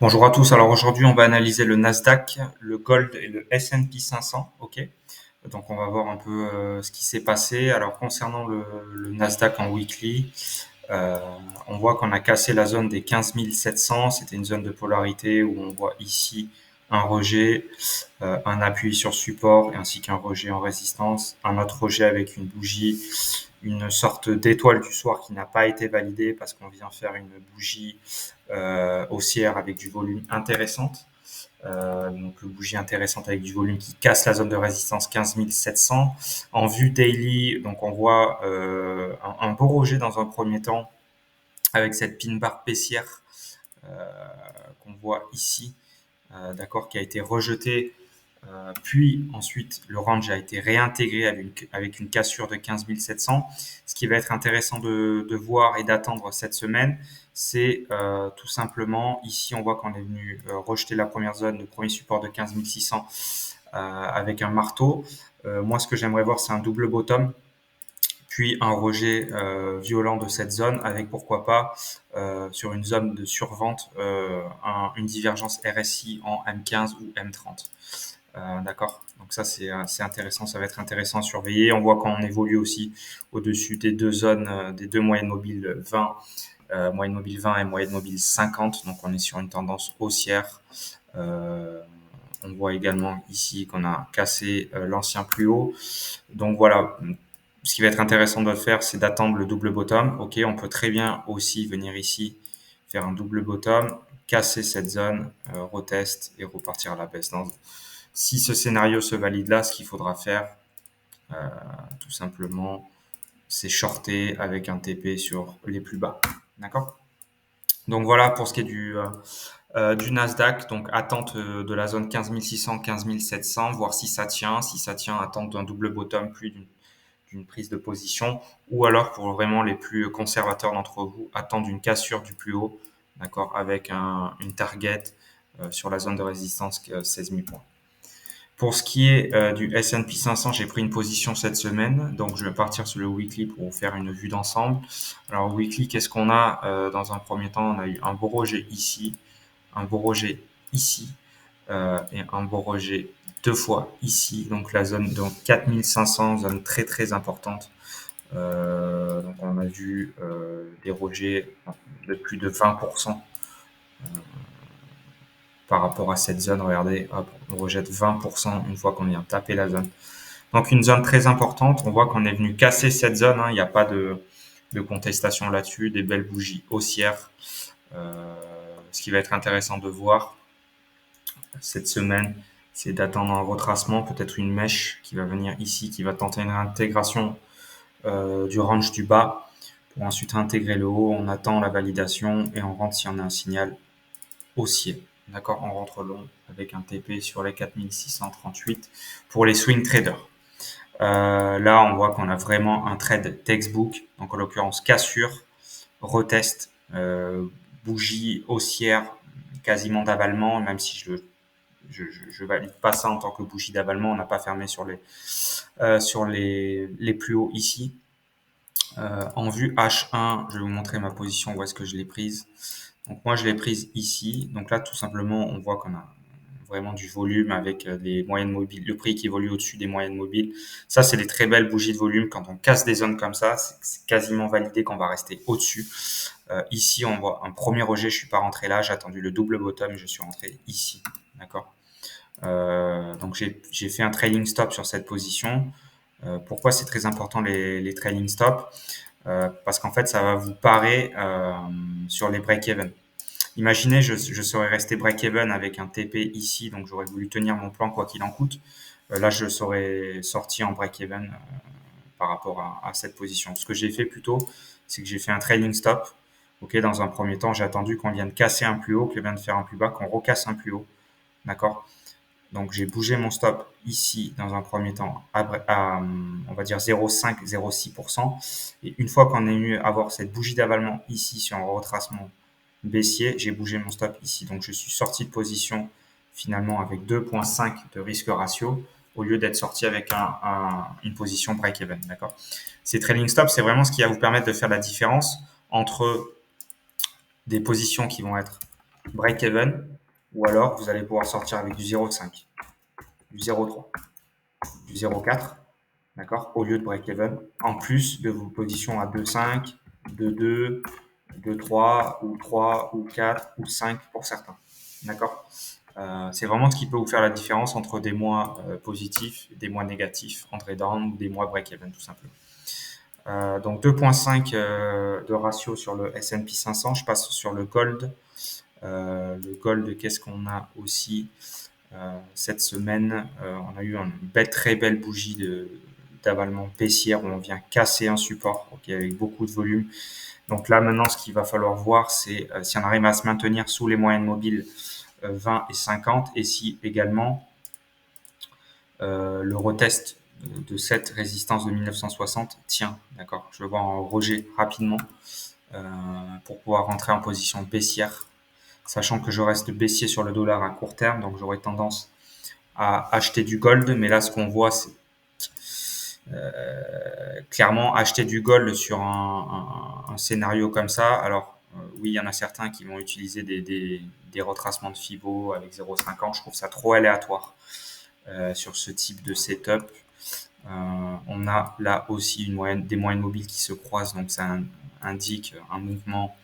Bonjour à tous. Alors aujourd'hui, on va analyser le Nasdaq, le Gold et le S&P 500. Ok. Donc on va voir un peu ce qui s'est passé. Alors concernant le Nasdaq en weekly, euh, on voit qu'on a cassé la zone des 15 700. C'était une zone de polarité où on voit ici un rejet, un appui sur support ainsi qu'un rejet en résistance, un autre rejet avec une bougie, une sorte d'étoile du soir qui n'a pas été validée parce qu'on vient faire une bougie haussière avec du volume intéressante. Donc une bougie intéressante avec du volume qui casse la zone de résistance 15 700. En vue daily, donc on voit un beau rejet dans un premier temps avec cette pin bar baissière qu'on voit ici, d'accord, qui a été rejetée. Puis ensuite, le range a été réintégré avec une cassure de 15 700. Ce qui va être intéressant de voir et d'attendre cette semaine, c'est tout simplement, ici on voit qu'on est venu rejeter la première zone, le premier support de 15 600 avec un marteau. Moi, ce que j'aimerais voir, c'est un double bottom, puis un rejet violent de cette zone avec pourquoi pas sur une zone de survente une divergence RSI en M15 ou M30. D'accord. Donc ça c'est intéressant, ça va être intéressant à surveiller. On voit qu'on évolue aussi au-dessus des deux zones, des deux moyennes mobiles 20, moyenne mobile 20 et moyenne mobile 50. Donc on est sur une tendance haussière. Euh, on voit également ici qu'on a cassé l'ancien plus haut. Donc voilà, ce qui va être intéressant de faire, c'est d'attendre le double bottom. Ok, on peut très bien aussi venir ici faire un double bottom, casser cette zone, retest et repartir à la baisse. Si ce scénario se valide là, ce qu'il faudra faire, tout simplement, c'est shorter avec un TP sur les plus bas. D'accord. Donc voilà pour ce qui est du Nasdaq. Donc attente de la zone 15 600, 15 700, voir si ça tient. Si ça tient, attente d'un double bottom plus d'une prise de position. Ou alors pour vraiment les plus conservateurs d'entre vous, attendre une cassure du plus haut, d'accord, avec une target sur la zone de résistance 16 000 points. Pour ce qui est du S&P 500, j'ai pris une position cette semaine, donc je vais partir sur le weekly pour vous faire une vue d'ensemble. Alors weekly, qu'est-ce qu'on a dans un premier temps? On a eu un beau rejet ici, un beau rejet ici et un beau rejet deux fois ici. Donc la zone donc 4500, zone très très importante. Donc on a vu des rejets de plus de 20%. Par rapport à cette zone, regardez, hop, on rejette 20% une fois qu'on vient taper la zone. Donc une zone très importante, on voit qu'on est venu casser cette zone, hein. Il n'y a pas de contestation là-dessus, des belles bougies haussières. Ce qui va être intéressant de voir cette semaine, c'est d'attendre un retracement, peut-être une mèche qui va venir ici, qui va tenter une intégration du range du bas pour ensuite intégrer le haut. On attend la validation et on rentre si on a un signal haussier. D'accord, on rentre long avec un TP sur les 4638 pour les swing traders. Là, on voit qu'on a vraiment un trade textbook, donc en l'occurrence cassure, retest, bougie haussière, quasiment d'avalement, même si je valide pas ça en tant que bougie d'avalement, on n'a pas fermé sur les plus hauts ici. En vue H1, je vais vous montrer ma position, où est-ce que je l'ai prise. Donc moi, je l'ai prise ici. Donc là, tout simplement, on voit qu'on a vraiment du volume avec les moyennes mobiles, le prix qui évolue au-dessus des moyennes mobiles. Ça, c'est des très belles bougies de volume. Quand on casse des zones comme ça, c'est quasiment validé qu'on va rester au-dessus. Ici, on voit un premier rejet. Je suis pas rentré là. J'ai attendu le double bottom et je suis rentré ici. D'accord. Donc j'ai fait un trailing stop sur cette position. Pourquoi c'est très important les trailing stops? Parce qu'en fait, ça va vous parer sur les break-even. Imaginez, je serais resté break-even avec un TP ici, donc j'aurais voulu tenir mon plan quoi qu'il en coûte. Là, je serais sorti en break-even par rapport à cette position. Ce que j'ai fait plutôt, c'est que j'ai fait un trailing stop. Ok, dans un premier temps, j'ai attendu qu'on vienne casser un plus haut, qu'on vienne faire un plus bas, qu'on recasse un plus haut. D'accord. Donc j'ai bougé mon stop ici dans un premier temps à on va dire 0,5-0,6%. Et une fois qu'on a eu avoir cette bougie d'avalement ici sur un retracement baissier, j'ai bougé mon stop ici. Donc je suis sorti de position finalement avec 2,5 de risque ratio au lieu d'être sorti avec une position break-even. D'accord. Ces trailing stops, c'est vraiment ce qui va vous permettre de faire la différence entre des positions qui vont être break-even ou alors vous allez pouvoir sortir avec du 0,5, du 0,3, du 0,4, d'accord, au lieu de break-even, en plus de vos positions à 2,5, 2,2, 2,3 ou 3 ou 4 ou 5 pour certains, d'accord. C'est vraiment ce qui peut vous faire la différence entre des mois positifs et des mois négatifs, entre down ou des mois break-even tout simplement. Donc 2,5 de ratio sur le S&P 500. Je passe sur le gold. Le gold, qu'est-ce qu'on a aussi cette semaine? On a eu une très belle bougie d'avalement baissière où on vient casser un support, okay, avec beaucoup de volume. Donc là maintenant, ce qu'il va falloir voir, c'est si on arrive à se maintenir sous les moyennes mobiles 20 et 50, et si également le retest de cette résistance de 1960 tient, d'accord. Je le vois en rejet rapidement pour pouvoir rentrer en position baissière, sachant que je reste baissier sur le dollar à court terme, donc j'aurais tendance à acheter du gold, mais là ce qu'on voit c'est clairement acheter du gold sur un scénario comme ça. Alors oui, il y en a certains qui vont utiliser des retracements de Fibo avec 0,50. Je trouve ça trop aléatoire sur ce type de setup. On a là aussi des moyennes mobiles qui se croisent, donc ça indique un mouvement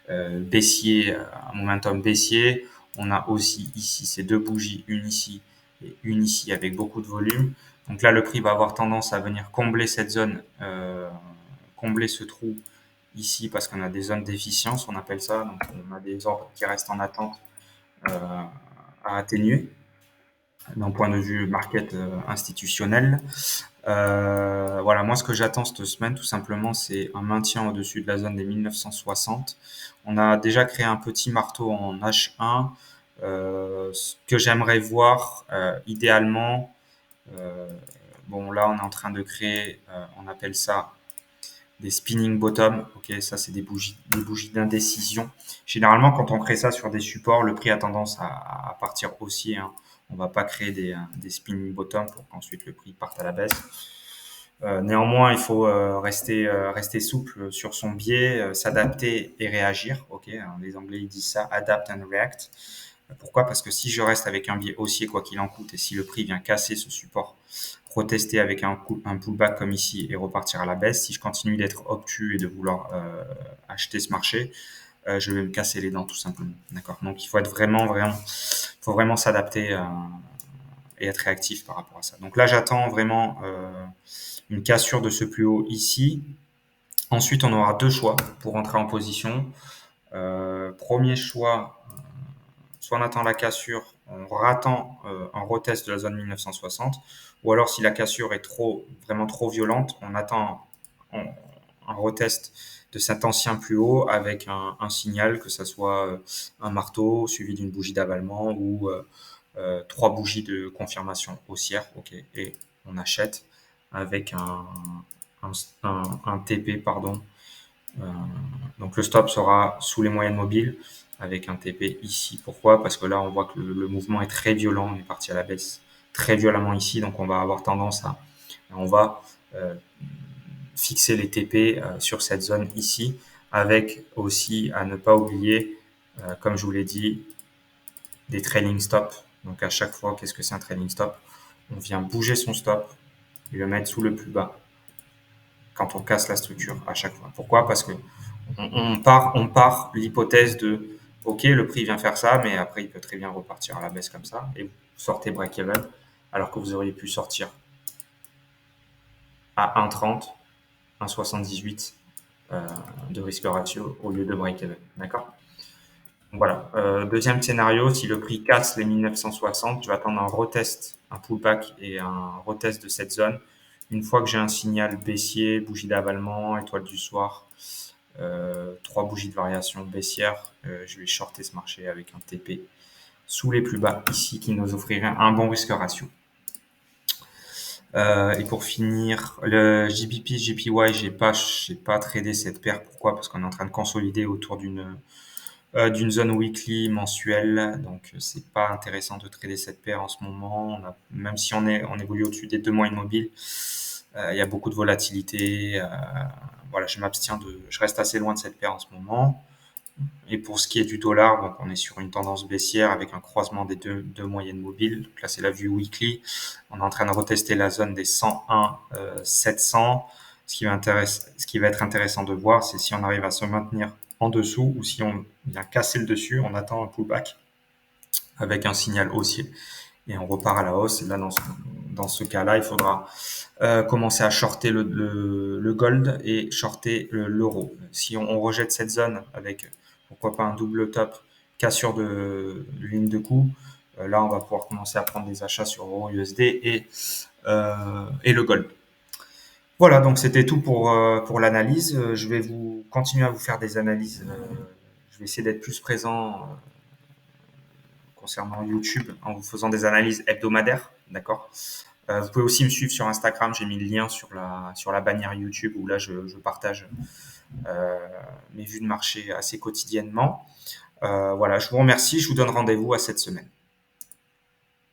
baissier, un momentum baissier. On a aussi ici ces deux bougies, une ici et une ici avec beaucoup de volume. Donc là, le prix va avoir tendance à venir combler cette zone, combler ce trou ici parce qu'on a des zones d'efficience, on appelle ça. Donc on a des ordres qui restent en attente à atténuer d'un point de vue market institutionnel. Voilà, moi ce que j'attends cette semaine tout simplement, c'est un maintien au-dessus de la zone des 1960. On a déjà créé un petit marteau en H1. Ce que j'aimerais voir idéalement, euh, bon là on est en train de créer, on appelle ça des spinning bottom. Ok, ça c'est des bougies d'indécision. Généralement quand on crée ça sur des supports, le prix a tendance à partir haussier, hein. On va pas créer des spinning bottom pour qu'ensuite le prix parte à la baisse. Néanmoins, il faut rester souple sur son biais, s'adapter et réagir. Ok, hein, les Anglais ils disent ça, adapt and react. Pourquoi? Parce que si je reste avec un biais haussier quoi qu'il en coûte et si le prix vient casser ce support, retester avec un pullback comme ici et repartir à la baisse, si je continue d'être obtus et de vouloir acheter ce marché, je vais me casser les dents tout simplement. D'accord. Donc il faut être faut vraiment s'adapter et être réactif par rapport à ça. Donc là, j'attends vraiment une cassure de ce plus haut ici. Ensuite, on aura deux choix pour entrer en position. Premier choix, soit on attend la cassure, on attend un retest de la zone 1960, ou alors si la cassure est vraiment trop violente, on attend un retest de cet ancien plus haut avec un signal, que ce soit un marteau suivi d'une bougie d'avalement ou trois bougies de confirmation haussière. Ok, et on achète avec un TP, pardon. Euh, donc le stop sera sous les moyennes mobiles avec un TP ici. Pourquoi? Parce que là, on voit que le mouvement est très violent. On est parti à la baisse très violemment ici. Donc on va avoir tendance on va euh, fixer les TP sur cette zone ici, avec aussi à ne pas oublier, comme je vous l'ai dit, des trailing stops. Donc à chaque fois, qu'est-ce que c'est un trailing stop? On vient bouger son stop et le mettre sous le plus bas quand on casse la structure à chaque fois. Pourquoi? Parce que on part l'hypothèse de OK, le prix vient faire ça, mais après il peut très bien repartir à la baisse comme ça et vous sortez break-even alors que vous auriez pu sortir à 1,30, 1,78 de risque ratio au lieu de break-even. D'accord? Voilà. Deuxième scénario, si le prix casse les 1960, je vais attendre un retest, un pullback et un retest de cette zone. Une fois que j'ai un signal baissier, bougie d'avalement, étoile du soir, trois bougies de variation baissière, je vais shorter ce marché avec un TP sous les plus bas ici qui nous offrirait un bon risque ratio. Et pour finir, le JBP, JPY, j'ai pas tradé cette paire. Pourquoi? Parce qu'on est en train de consolider autour d'une zone weekly mensuelle, donc c'est pas intéressant de trader cette paire en ce moment. Même si on évolue au-dessus des 2 mois immobiles, il y a beaucoup de volatilité. Voilà, je reste assez loin de cette paire en ce moment. Et pour ce qui est du dollar, donc on est sur une tendance baissière avec un croisement des deux moyennes mobiles. Donc là, c'est la vue weekly. On est en train de retester la zone des 101 700. Ce qui va être intéressant de voir, c'est si on arrive à se maintenir en dessous ou si on vient casser le dessus, on attend un pullback avec un signal haussier et on repart à la hausse. Et là, dans ce cas-là, il faudra commencer à shorter le gold et shorter l'euro. Si on rejette cette zone avec pourquoi pas un double top, cassure de ligne de coup, là on va pouvoir commencer à prendre des achats sur euro USD et le gold. Voilà, donc c'était tout pour l'analyse. Je vais vous continuer à vous faire des analyses. Je vais essayer d'être plus présent concernant YouTube en vous faisant des analyses hebdomadaires, d'accord. Vous pouvez aussi me suivre sur Instagram, j'ai mis le lien sur la bannière YouTube où là je partage euh, mes vues de marché assez quotidiennement. Voilà, je vous remercie, je vous donne rendez-vous à cette semaine.